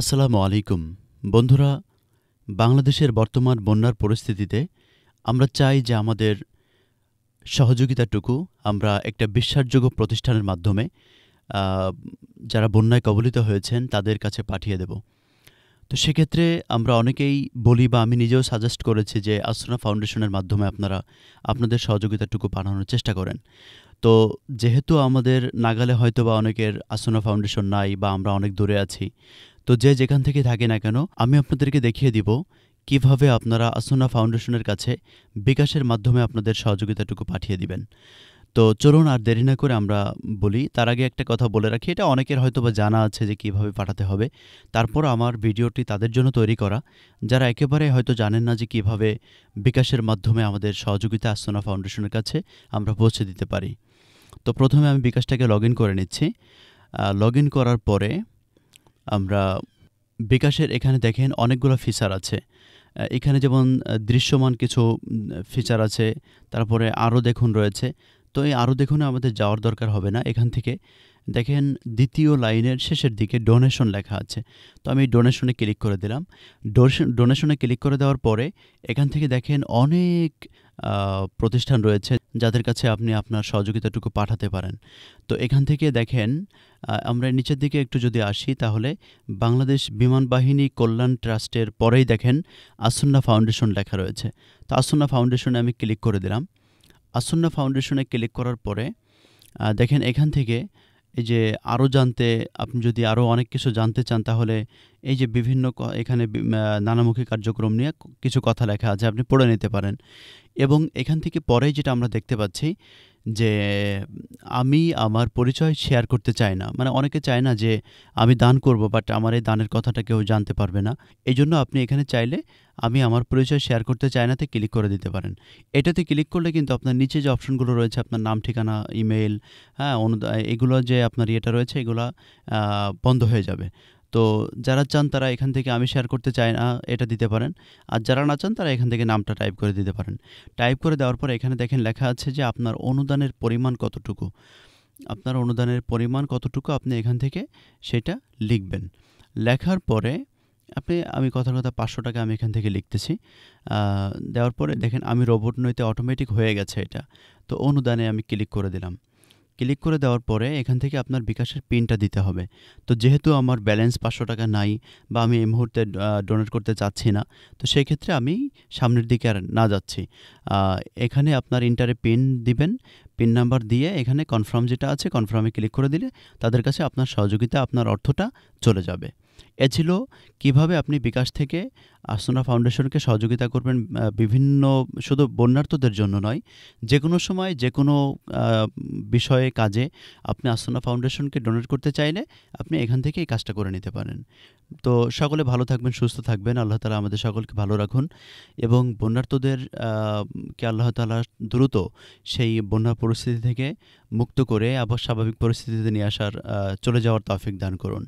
আসসালামু আলাইকুম বন্ধুরা। বাংলাদেশের বর্তমান বন্যার পরিস্থিতিতে আমরা চাই যে আমাদের সহযোগিতাটুকু আমরা একটা বিশ্বাসযোগ্য প্রতিষ্ঠানের মাধ্যমে আহ, যারা বন্যায় কবলিত হয়েছেন তাদের কাছে পাঠিয়ে দেব। তো সেক্ষেত্রে আমরা অনেকেই বলি বা আমি নিজেও সাজেস্ট করেছি যে আসনা ফাউন্ডেশনের মাধ্যমে আপনারা আপনাদের সহযোগিতাটুকু পাঠানোর চেষ্টা করেন। তো যেহেতু আমাদের নাগালে হয়তো বা অনেকের আসনা ফাউন্ডেশন নাই বা আমরা অনেক দূরে আছি, তো যে যেখান থেকে থাকে না কেন আমি আপনাদেরকে দেখিয়ে দিব কিভাবে আপনারা আসনা ফাউন্ডেশনের কাছে বিকাশের মাধ্যমে আপনাদের সহযোগিতাটুকু পাঠিয়ে দিবেন। তো চলুন আর দেরি না করে আমরা বলি। তার আগে একটা কথা বলে রাখি, এটা অনেকের হয়তো বা জানা আছে যে কিভাবে পাঠাতে হবে। তারপর আমার ভিডিওটি তাদের জন্য তৈরি করা যারা একেবারে হয়তো জানেন না যে কিভাবে বিকাশের মাধ্যমে আমাদের সহযোগিতা আসনা ফাউন্ডেশনের কাছে আমরা পৌঁছে দিতে পারি। তো প্রথমে আমি বিকাশটাকে লগ ইন করে নিচ্ছি। লগ ইন করার পরে আমরা বিকাশের এখানে দেখেন অনেকগুলো ফিচার আছে। এখানে যেমন দৃশ্যমান কিছু ফিচার আছে, তারপরে আরও দেখুন রয়েছে। তো এই আরও দেখুনে আমাদের যাওয়ার দরকার হবে না। এখান থেকে দেখেন দ্বিতীয় লাইনের শেষের দিকে ডোনেশন লেখা আছে। তো আমি ডোনেশনে ক্লিক করে দিলাম। ডোনেশনে ক্লিক করে দেওয়ার পরে এখান থেকে দেখেন অনেক প্রতিষ্ঠান রয়েছে যাদের কাছে আপনি আপনার সহযোগিতাটুকু পাঠাতে পারেন। তো এখান থেকে দেখেন আমরা নিচের দিকে একটু যদি আসি তাহলে বাংলাদেশ বিমান বাহিনী কল্যাণ ট্রাস্টের পরেই দেখেন আসন্না ফাউন্ডেশন লেখা রয়েছে। তো আসন্না ফাউন্ডেশনে আমি ক্লিক করে দিলাম। আসন্না ফাউন্ডেশনে ক্লিক করার পরে দেখেন এখান থেকে এই যে আরও জানতে, আপনি যদি আরও অনেক কিছু জানতে চান তাহলে এই যে বিভিন্ন এখানে নানামুখী কার্যক্রম নিয়ে কিছু কথা লেখা আছে, আপনি পড়ে নিতে পারেন। এবং এখান থেকে পরেই যেটা আমরা দেখতে পাচ্ছি যে আমি আমার পরিচয় শেয়ার করতে চাই না। মানে অনেকে চায় না যে আমি দান করব, বাট আমার এই দানের কথাটা কেউ জানতে পারবে না। এইজন্য আপনি এখানে চাইলে আমি আমার পরিচয় শেয়ার করতে চাই নাতে ক্লিক করে দিতে পারেন। এটাতে ক্লিক করলে কিন্তু আপনার নিচে যে অপশনগুলো রয়েছে, আপনার নাম, ঠিকানা, ইমেইল, হ্যাঁ, এগুলো যে আপনার ইয়েটা রয়েছে এগুলা বন্ধ হয়ে যাবে। তো যারা চান তারা এখান থেকে আমি শেয়ার করতে চাই না এটা দিতে পারেন। আর যারা না চান তারা এখান থেকে নামটা টাইপ করে দিতে পারেন। টাইপ করে দেওয়ার পরে এখানে দেখেন লেখা আছে যে আপনার অনুদানের পরিমাণ কতটুকু। আপনার অনুদানের পরিমাণ কতটুকু আপনি এখান থেকে সেটা লিখবেন। লেখার পরে আমি কথার কথা ৳৫০০ আমি এখান থেকে লিখতেছি। দেওয়ার পরে দেখেন আমি রোবট নইতে অটোমেটিক হয়ে গেছে এটা। তো অনুদানে আমি ক্লিক করে দিলাম। ক্লিক করে দেওয়ার পরে এখান থেকে আপনার বিকাশের পিনটা দিতে হবে। তো যেহেতু আমার ব্যালেন্স ৳৫০০ নাই বা আমি এই মুহূর্তে ডোনেট করতে চাচ্ছি না, তো সেক্ষেত্রে আমি সামনের দিকে আর না যাচ্ছি। আ এখানে আপনার ইন্টারে পিন দিবেন। পিন নাম্বার দিয়ে এখানে কনফার্ম যেটা আছে কনফার্মে ক্লিক করে দিলে তাদের কাছে আপনার সহযোগিতা, আপনার অর্থটা চলে যাবে। এ ছিল কিভাবে আপনি বিকাশ থেকে আসনা ফাউন্ডেশনকে সহযোগিতা করবেন, বিভিন্ন শুধু বন্যার্তদের জন্য নয়, যেকোনো সময় যেকোনো আ বিষয়ে কাজে আপনি আসনা ফাউন্ডেশনকে ডোনেট করতে চাইলে আপনি এখান থেকে এই কাজটা করে নিতে পারেন। তো সকলে ভালো থাকবেন, সুস্থ থাকবেন। আল্লাহ তাআলা আমাদের সকলকে ভালো রাখুন এবং বন্যার্তদের কে আল্লাহ তাআলা দ্রুত সেই বন্যার পরিস্থিতি থেকে মুক্ত করে আবার স্বাভাবিক পরিস্থিতিতে নিয়ে আসার চলে যাওয়ার তৌফিক দান করুন।